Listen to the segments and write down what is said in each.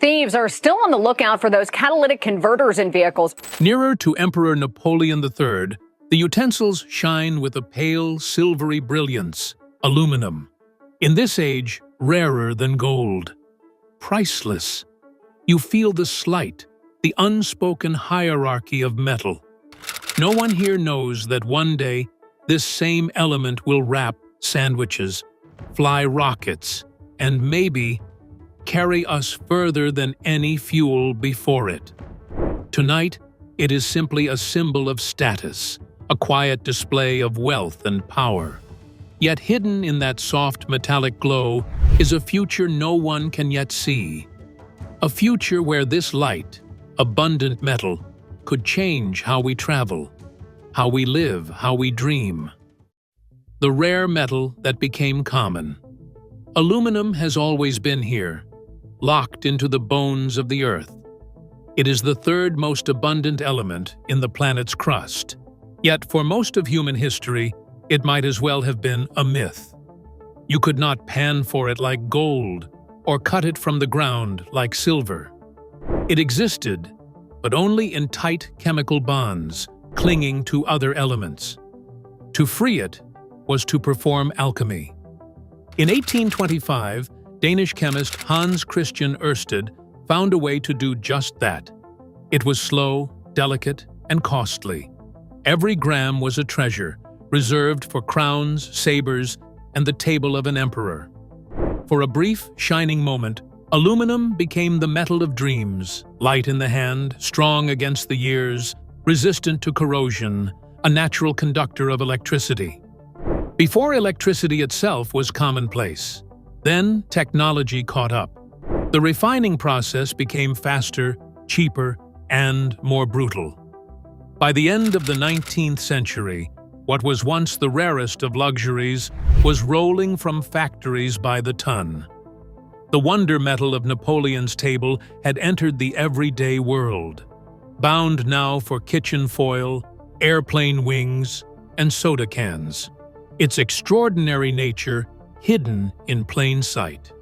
Thieves are still on the lookout for those catalytic converters in vehicles. Nearer to Emperor Napoleon III, the utensils shine with a pale, silvery brilliance, aluminum. In this age, rarer than gold. Priceless. You feel the slight, the unspoken hierarchy of metal. No one here knows that one day, this same element will wrap sandwiches, fly rockets, and maybe carry us further than any fuel before it. Tonight, it is simply a symbol of status, a quiet display of wealth and power. Yet hidden in that soft metallic glow is a future no one can yet see. A future where this light, abundant metal, could change how we travel, how we live, how we dream. The rare metal that became common. Aluminum has always been here, locked into the bones of the Earth. It is the third most abundant element in the planet's crust. Yet for most of human history, it might as well have been a myth. You could not pan for it like gold or cut it from the ground like silver. It existed, but only in tight chemical bonds, clinging to other elements. To free it was to perform alchemy. In 1825, Danish chemist Hans Christian Ørsted found a way to do just that. It was slow, delicate, and costly. Every gram was a treasure, reserved for crowns, sabers, and the table of an emperor. For a brief, shining moment, aluminum became the metal of dreams, light in the hand, strong against the years, resistant to corrosion, a natural conductor of electricity. Before electricity itself was commonplace, then technology caught up. The refining process became faster, cheaper, and more brutal. By the end of the 19th century, what was once the rarest of luxuries was rolling from factories by the ton. The wonder metal of Napoleon's table had entered the everyday world, bound now for kitchen foil, airplane wings, and soda cans. Its extraordinary nature hidden in plain sight.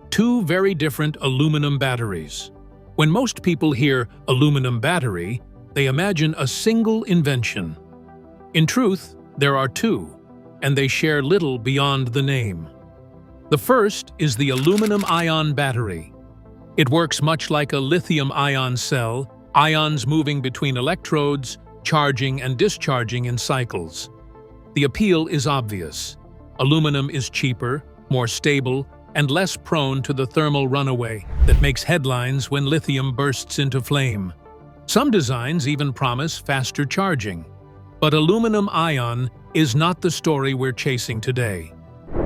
Two very different aluminum batteries. When most people hear aluminum battery, they imagine a single invention. In truth, there are two, and they share little beyond the name. The first is the aluminum-ion battery. It works much like a lithium-ion cell, ions moving between electrodes, charging and discharging in cycles. The appeal is obvious. Aluminum is cheaper, more stable, and less prone to the thermal runaway that makes headlines when lithium bursts into flame. Some designs even promise faster charging. But aluminum-ion is not the story we're chasing today.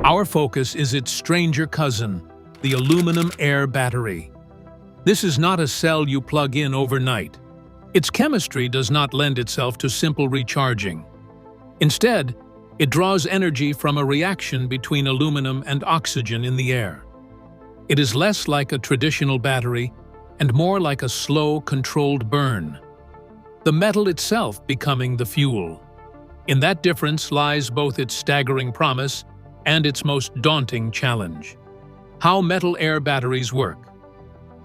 Our focus is its stranger cousin, the aluminum-air battery. This is not a cell you plug in overnight. Its chemistry does not lend itself to simple recharging. Instead, it draws energy from a reaction between aluminum and oxygen in the air. It is less like a traditional battery and more like a slow, controlled burn. The metal itself becoming the fuel. In that difference lies both its staggering promise and its most daunting challenge. How metal air batteries work.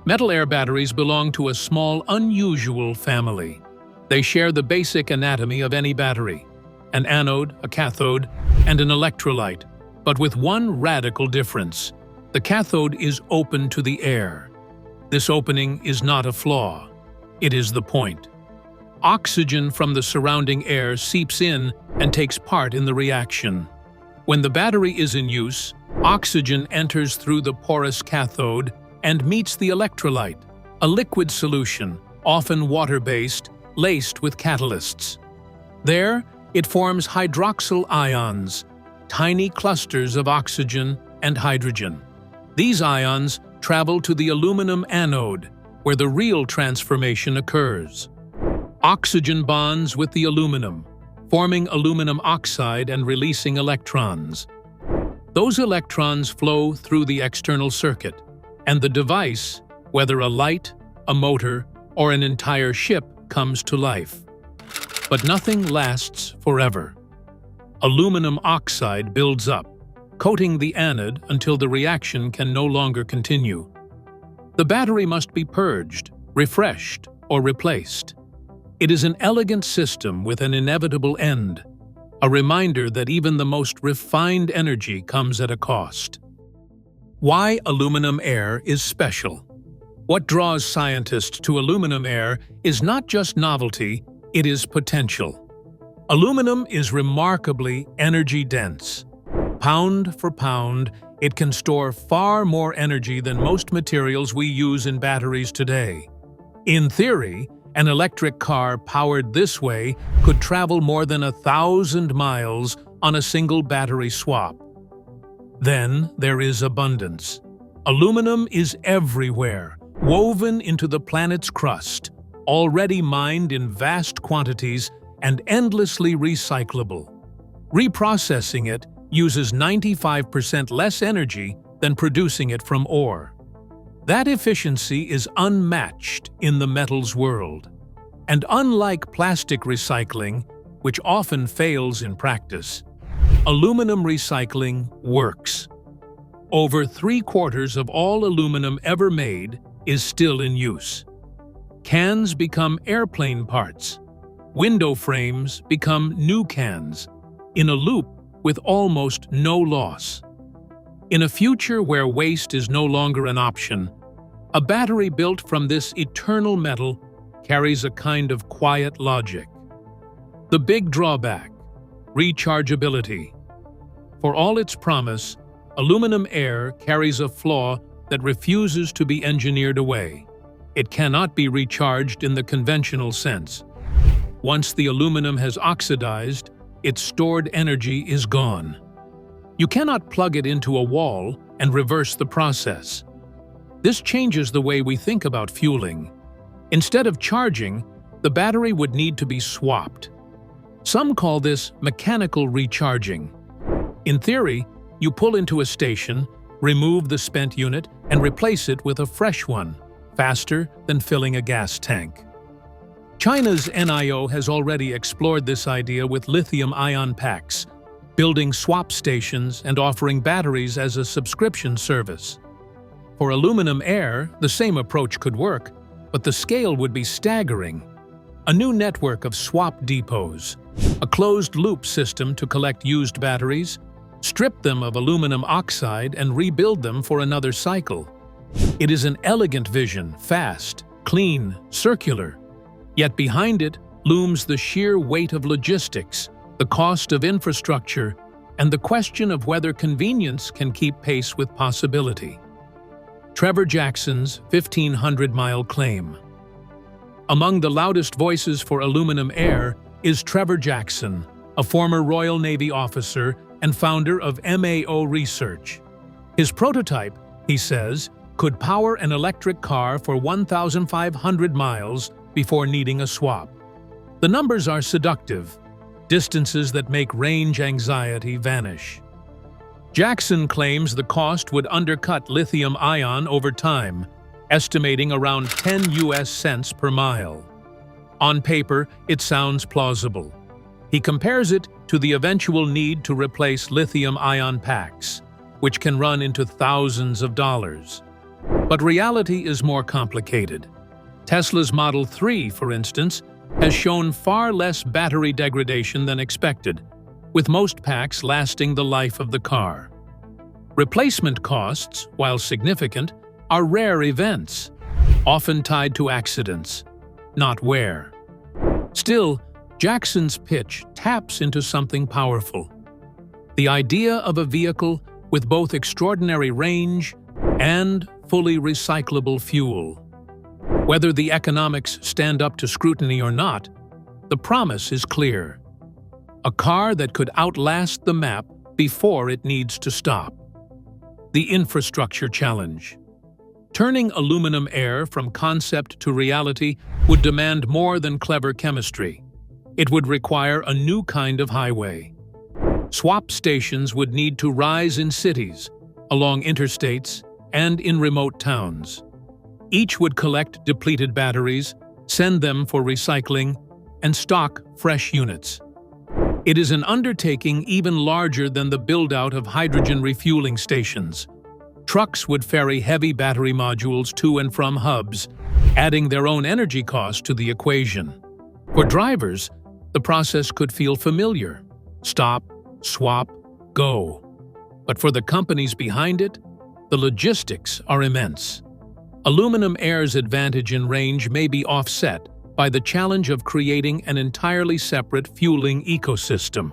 Metal air batteries belong to a small, unusual family. They share the basic anatomy of any battery: an anode, a cathode, and an electrolyte, but with one radical difference. The cathode is open to the air. This opening is not a flaw. It is the point. Oxygen from the surrounding air seeps in and takes part in the reaction. When the battery is in use, oxygen enters through the porous cathode and meets the electrolyte, a liquid solution, often water-based, laced with catalysts. There, it forms hydroxyl ions, tiny clusters of oxygen and hydrogen. These ions travel to the aluminum anode, where the real transformation occurs. Oxygen bonds with the aluminum, forming aluminum oxide and releasing electrons. Those electrons flow through the external circuit, and the device, whether a light, a motor, or an entire ship, comes to life. But nothing lasts forever. Aluminum oxide builds up, coating the anode until the reaction can no longer continue. The battery must be purged, refreshed, or replaced. It is an elegant system with an inevitable end, a reminder that even the most refined energy comes at a cost. Why aluminum air is special. What draws scientists to aluminum air is not just novelty, it is potential. Aluminum is remarkably energy-dense. Pound for pound, it can store far more energy than most materials we use in batteries today. In theory, an electric car powered this way could travel more than 1,000 miles on a single battery swap. Then there is abundance. Aluminum is everywhere, woven into the planet's crust, already mined in vast quantities and endlessly recyclable. Reprocessing it uses 95% less energy than producing it from ore. That efficiency is unmatched in the metals world. And unlike plastic recycling, which often fails in practice, aluminum recycling works. Over 3/4 of all aluminum ever made is still in use. Cans become airplane parts. Window frames become new cans, in a loop with almost no loss. In a future where waste is no longer an option, a battery built from this eternal metal carries a kind of quiet logic. The big drawback: rechargeability. For all its promise, aluminum air carries a flaw that refuses to be engineered away. It cannot be recharged in the conventional sense. Once the aluminum has oxidized, its stored energy is gone. You cannot plug it into a wall and reverse the process. This changes the way we think about fueling. Instead of charging, the battery would need to be swapped. Some call this mechanical recharging. In theory, you pull into a station, remove the spent unit, and replace it with a fresh one, faster than filling a gas tank. China's NIO has already explored this idea with lithium-ion packs, building swap stations and offering batteries as a subscription service. For aluminum air, the same approach could work, but the scale would be staggering. A new network of swap depots, a closed-loop system to collect used batteries, strip them of aluminum oxide and rebuild them for another cycle. It is an elegant vision, fast, clean, circular. Yet behind it looms the sheer weight of logistics, the cost of infrastructure, and the question of whether convenience can keep pace with possibility. Trevor Jackson's 1,500-mile claim. Among the loudest voices for aluminum air is Trevor Jackson, a former Royal Navy officer and founder of MAO Research. His prototype, he says, could power an electric car for 1,500 miles before needing a swap. The numbers are seductive, distances that make range anxiety vanish. Jackson claims the cost would undercut lithium-ion over time, estimating around 10 US cents per mile. On paper, it sounds plausible. He compares it to the eventual need to replace lithium-ion packs, which can run into thousands of dollars. But reality is more complicated. Tesla's Model 3, for instance, has shown far less battery degradation than expected, with most packs lasting the life of the car. Replacement costs, while significant, are rare events, often tied to accidents, not wear. Still, Jackson's pitch taps into something powerful: the idea of a vehicle with both extraordinary range and fully recyclable fuel. Whether the economics stand up to scrutiny or not, the promise is clear: a car that could outlast the map before it needs to stop. The infrastructure challenge. Turning aluminum air from concept to reality would demand more than clever chemistry. It would require a new kind of highway. Swap stations would need to rise in cities, along interstates, and in remote towns. Each would collect depleted batteries, send them for recycling, and stock fresh units. It is an undertaking even larger than the build-out of hydrogen refueling stations. Trucks would ferry heavy battery modules to and from hubs, adding their own energy cost to the equation. For drivers, the process could feel familiar. Stop, swap, go. But for the companies behind it, the logistics are immense. Aluminum Air's advantage in range may be offset by the challenge of creating an entirely separate fueling ecosystem.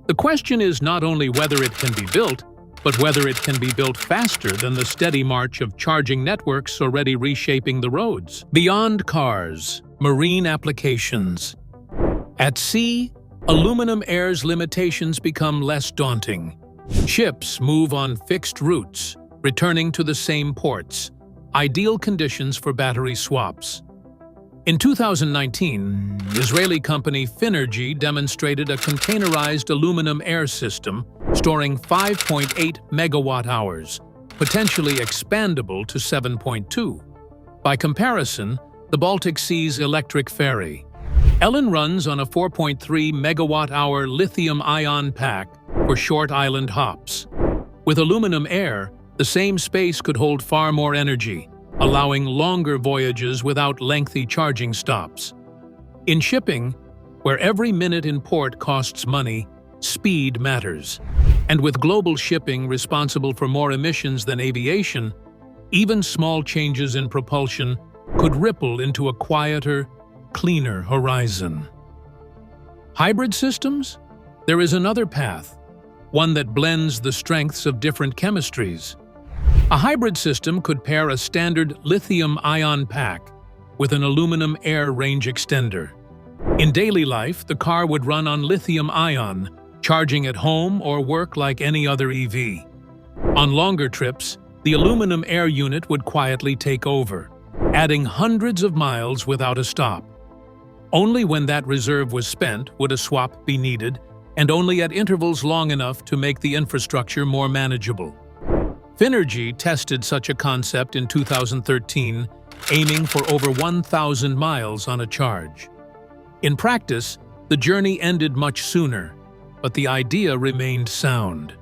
The question is not only whether it can be built, but whether it can be built faster than the steady march of charging networks already reshaping the roads. Beyond cars, marine applications. At sea, Aluminum Air's limitations become less daunting. Ships move on fixed routes, returning to the same ports, ideal conditions for battery swaps. In 2019, Israeli company Finergy demonstrated a containerized aluminum air system storing 5.8 megawatt-hours, potentially expandable to 7.2. By comparison, the Baltic Sea's electric ferry, Ellen, runs on a 4.3 megawatt-hour lithium-ion pack for short island hops. With aluminum air, the same space could hold far more energy, allowing longer voyages without lengthy charging stops. In shipping, where every minute in port costs money, speed matters. And with global shipping responsible for more emissions than aviation, even small changes in propulsion could ripple into a quieter, cleaner horizon. Hybrid systems? There is another path, one that blends the strengths of different chemistries. A hybrid system could pair a standard lithium-ion pack with an aluminum air range extender. In daily life, the car would run on lithium-ion, charging at home or work like any other EV. On longer trips, the aluminum air unit would quietly take over, adding hundreds of miles without a stop. Only when that reserve was spent would a swap be needed, and only at intervals long enough to make the infrastructure more manageable. Finergy tested such a concept in 2013, aiming for over 1,000 miles on a charge. In practice, the journey ended much sooner, but the idea remained sound.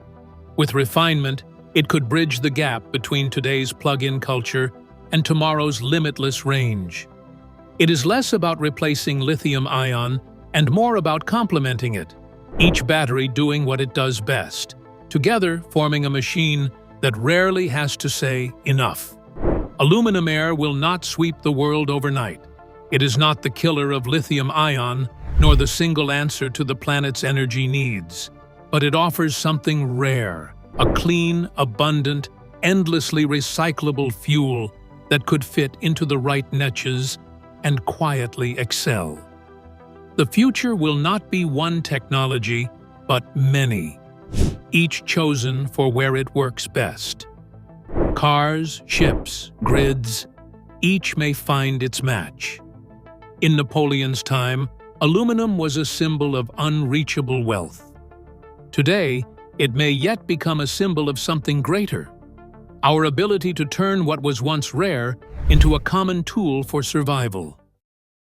With refinement, it could bridge the gap between today's plug-in culture and tomorrow's limitless range. It is less about replacing lithium-ion and more about complementing it, each battery doing what it does best, together forming a machine that rarely has to say enough. Aluminum Air will not sweep the world overnight. It is not the killer of lithium-ion, nor the single answer to the planet's energy needs. But it offers something rare, a clean, abundant, endlessly recyclable fuel that could fit into the right niches and quietly excel. The future will not be one technology, but many, each chosen for where it works best. Cars, ships, grids, each may find its match. In Napoleon's time, aluminum was a symbol of unreachable wealth. Today, it may yet become a symbol of something greater: our ability to turn what was once rare into a common tool for survival.